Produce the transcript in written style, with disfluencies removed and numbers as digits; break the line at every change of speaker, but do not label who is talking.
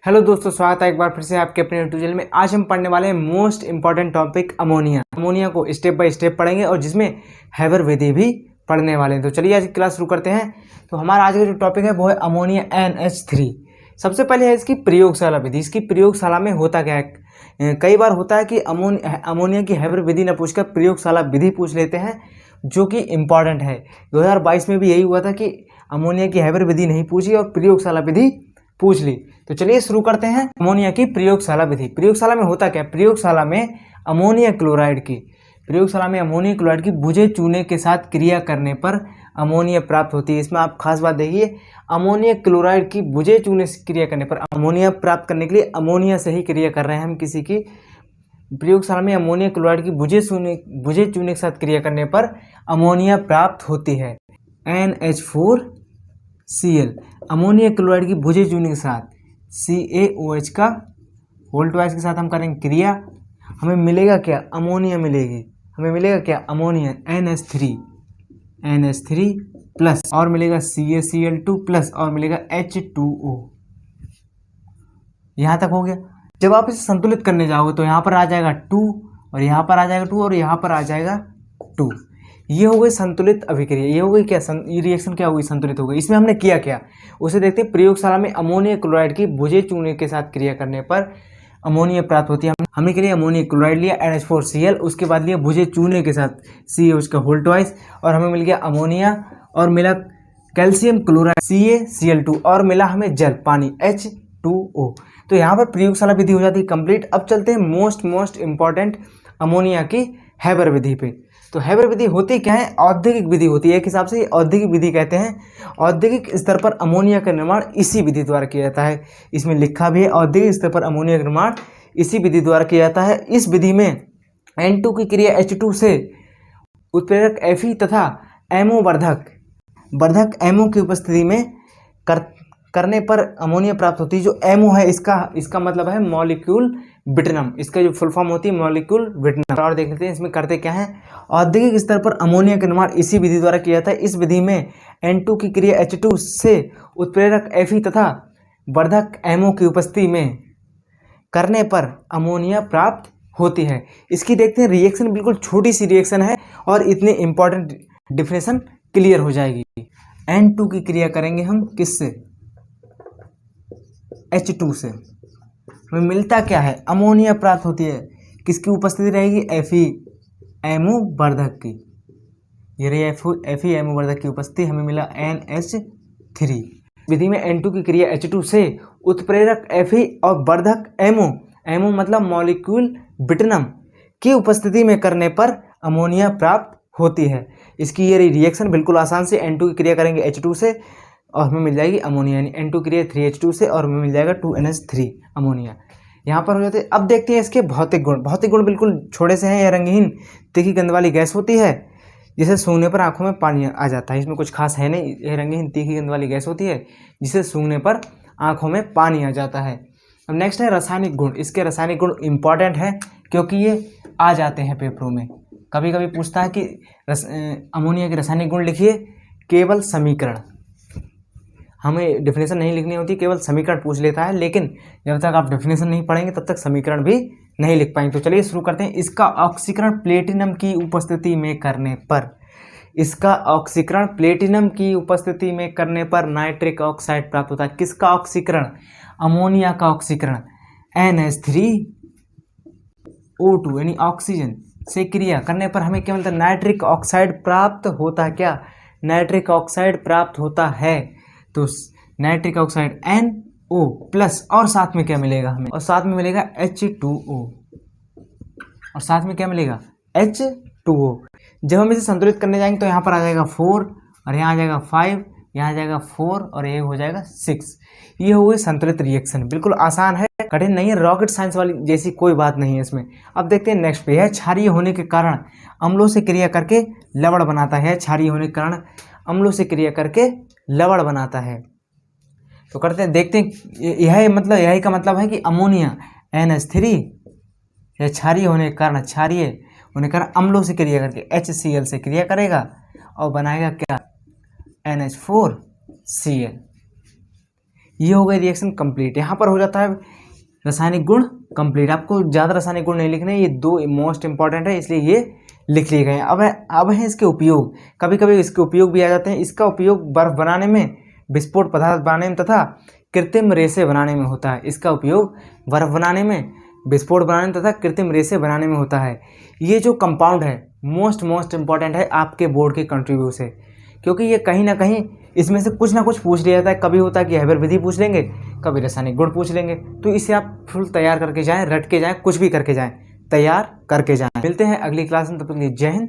Hello दोस्तों, स्वागत है एक बार फिर से आपके अपने यूट्यूब चैनल में। आज हम पढ़ने वाले हैं most important topic ammonia. Ammonia को स्टेप बाय स्टेप पढ़ेंगे और जिसमें हैबर विधि भी पढ़ने वाले हैं। तो चलिए आज की क्लास शुरू करते हैं। तो हमारा आज का जो टॉपिक है वो है अमोनिया NH3। सबसे पहले है इसकी प्रयोगशाला विधि। इसकी प्रयोगशाला में होता क्या है, कई बार होता है कि अमोनिया की हैबर विधि न पूछकर प्रयोगशाला विधि पूछ लेते हैं, जो कि इम्पॉर्टेंट है। 2022 में भी यही हुआ था कि अमोनिया की हैबर विधि नहीं पूछी और प्रयोगशाला विधि पूछ ली। तो चलिए शुरू करते हैं अमोनिया की प्रयोगशाला विधि। प्रयोगशाला में होता क्या है, प्रयोगशाला में अमोनिया क्लोराइड की बुझे चूने के साथ क्रिया करने पर अमोनिया प्राप्त होती है। इसमें आप खास बात देखिए, अमोनिया क्लोराइड की बुझे चूने से क्रिया करने पर अमोनिया प्राप्त करने के लिए अमोनिया से ही क्रिया कर रहे हैं हम किसी की। प्रयोगशाला में अमोनिया क्लोराइड की बुझे चूने के साथ क्रिया करने पर अमोनिया प्राप्त होती है। NH4Cl अमोनिया क्लोराइड की बुझे चूने के साथ CaOH का होल ट्वाइस के साथ हम करेंगे क्रिया। हमें मिलेगा क्या, अमोनिया मिलेगी। हमें मिलेगा क्या, अमोनिया NH3 प्लस और मिलेगा CaCl2 प्लस और मिलेगा H2O। यहाँ तक हो गया। जब आप इसे संतुलित करने जाओगे तो यहाँ पर आ जाएगा 2 और यहाँ पर आ जाएगा 2 और यहाँ पर आ जाएगा 2। ये हो गई संतुलित अभिक्रिया। ये हो गई क्या, ये रिएक्शन क्या हो गई, संतुलित हो गई। इसमें हमने किया क्या उसे देखते हैं। प्रयोगशाला में अमोनिया क्लोराइड की बुझे चूने के साथ क्रिया करने पर अमोनिया प्राप्त होती है। हमने के लिए अमोनिया क्लोराइड लिया NH4Cl, उसके बाद लिया बुझे चूने के साथ CaOH का होल ट्वाइस और हमें मिल गया अमोनिया और मिला कैल्शियम क्लोराइड CaCl2 और मिला हमें जल पानी H2O। तो यहाँ पर प्रयोगशाला विधि हो जाती है कंप्लीट। अब चलते हैं मोस्ट इंपॉर्टेंट अमोनिया की हैबर विधि पे। तो हैबर विधि होती क्या है, औद्योगिक विधि होती है। एक हिसाब से औद्योगिक विधि कहते हैं। औद्योगिक स्तर पर अमोनिया का निर्माण इसी विधि द्वारा किया जाता है। इसमें लिखा भी है, औद्योगिक स्तर पर अमोनिया का निर्माण इसी विधि द्वारा किया जाता है। इस विधि में N2 की क्रिया H2 से उत्प्रेरक Fe तथा एमओ वर्धक एमओ की उपस्थिति में करने पर अमोनिया प्राप्त होती है। जो एमओ है इसका मतलब है मॉलिक्यूल बिटनम। इसका जो फुल फॉर्म होती है मॉलिक्यूल बिटनम। और देख लेते हैं इसमें करते क्या है। औद्योगिक स्तर पर अमोनिया का निर्माण इसी विधि द्वारा किया जाता है। इस विधि में N2 की क्रिया H2 से उत्प्रेरक Fe तथा वर्धक एमओ की उपस्थिति में करने पर अमोनिया प्राप्त होती है। इसकी देखते हैं रिएक्शन, बिल्कुल छोटी सी रिएक्शन है और इतने इंपॉर्टेंट डिफिनेशन क्लियर हो जाएगी। N2 की क्रिया करेंगे हम किससे, H2 से। हमें मिलता क्या है, अमोनिया प्राप्त होती है। किसकी उपस्थिति रहेगी, FeMO वर्धक की। ये रही FeMO वर्धक की उपस्थिति। हमें मिला NH3। विधि में N2 की क्रिया H2 से उत्प्रेरक Fe और वर्धक एमओ मतलब मॉलिक्यूल बिटनम की उपस्थिति में करने पर अमोनिया प्राप्त होती है। इसकी ये रिएक्शन बिल्कुल आसान से। N2 की क्रिया करेंगे H2 से और हमें मिल जाएगी अमोनिया, यानी N2 क्रिया 3H2 से और हमें मिल जाएगा 2NH3 अमोनिया। यहाँ पर हो जाते हैं। अब देखते हैं इसके भौतिक गुण। भौतिक गुण बिल्कुल छोटे से हैं। यह रंगहीन तीखी गंध वाली गैस होती है, जिसे सूंघने पर आंखों में पानी आ जाता है। इसमें कुछ खास है नहीं। यह रंगहीन तीखी गंध वाली गैस होती है, जिसे सूंघने पर आंखों में पानी आ जाता है। अब नेक्स्ट है रासायनिक गुण। इसके रासायनिक गुण इंपॉर्टेंट है क्योंकि ये आ जाते हैं पेपरों में। कभी कभी पूछता है कि अमोनिया के रासायनिक गुण लिखिए, केवल समीकरण। हमें डेफिनेशन नहीं लिखनी होती, केवल समीकरण पूछ लेता है। लेकिन जब तक आप डेफिनेशन नहीं पढ़ेंगे तब तक समीकरण भी नहीं लिख पाएंगे। तो चलिए शुरू करते हैं। इसका ऑक्सीकरण प्लेटिनम की उपस्थिति में करने पर नाइट्रिक ऑक्साइड प्राप्त होता है। किसका ऑक्सीकरण, अमोनिया का ऑक्सीकरण। NH3O2 यानी ऑक्सीजन से क्रिया करने पर हमें क्या मिलता है, नाइट्रिक ऑक्साइड प्राप्त होता है। क्या, नाइट्रिक ऑक्साइड प्राप्त होता है। तो नाइट्रिक ऑक्साइड NO प्लस और साथ में क्या मिलेगा हमें, और साथ में मिलेगा H2O और साथ में क्या मिलेगा, H2O। जब हम इसे संतुलित करने जाएंगे तो यहाँ पर आ जाएगा 4 और यहाँ आ जाएगा 5, यहाँ आ जाएगा 4 और ये हो जाएगा 6। ये हो गई संतुलित रिएक्शन। बिल्कुल आसान है, कठिन नहीं है। रॉकेट साइंस वाली जैसी कोई बात नहीं है इसमें। अब देखते हैं नेक्स्ट पे है। क्षारीय होने के कारण अम्लों से क्रिया करके लवण बनाता है। क्षारीय होने के कारण अम्लों से क्रिया करके लवण बनाता है। तो करते हैं, देखते हैं। यही का मतलब है कि अमोनिया NH3 या क्षारीय होने के कारण अम्लों से क्रिया करके HCl से क्रिया करेगा और बनाएगा क्या, NH4Cl। ये हो गई रिएक्शन कंप्लीट। यहाँ पर हो जाता है रासायनिक गुण कंप्लीट। आपको ज़्यादा रासायनिक गुण नहीं लिखने, ये दो मोस्ट इंपॉर्टेंट है इसलिए ये लिख लिए गए। अब है इसके उपयोग। कभी कभी इसके उपयोग भी आ जाते हैं। इसका उपयोग बर्फ बनाने में, विस्फोट पदार्थ बनाने में तथा कृत्रिम रेसे बनाने में होता है। इसका उपयोग बर्फ बनाने में, विस्फोट बनाने में तथा कृत्रिम रेसे बनाने में होता है। ये जो कंपाउंड है मोस्ट इंपॉर्टेंट है आपके बोर्ड के कंट्रीब्यू से, क्योंकि ये कहीं ना कहीं इसमें से कुछ ना कुछ पूछ लिया जाता है। कभी होता है कि हैबर विधि पूछ लेंगे, कभी रासायनिक गुण पूछ लेंगे। तो इसे आप फुल तैयार करके जाएं, रट के जाएं, कुछ भी करके जाएं, तैयार करके जाएं। मिलते हैं अगली क्लास में, तब तक के लिए जय हिंद।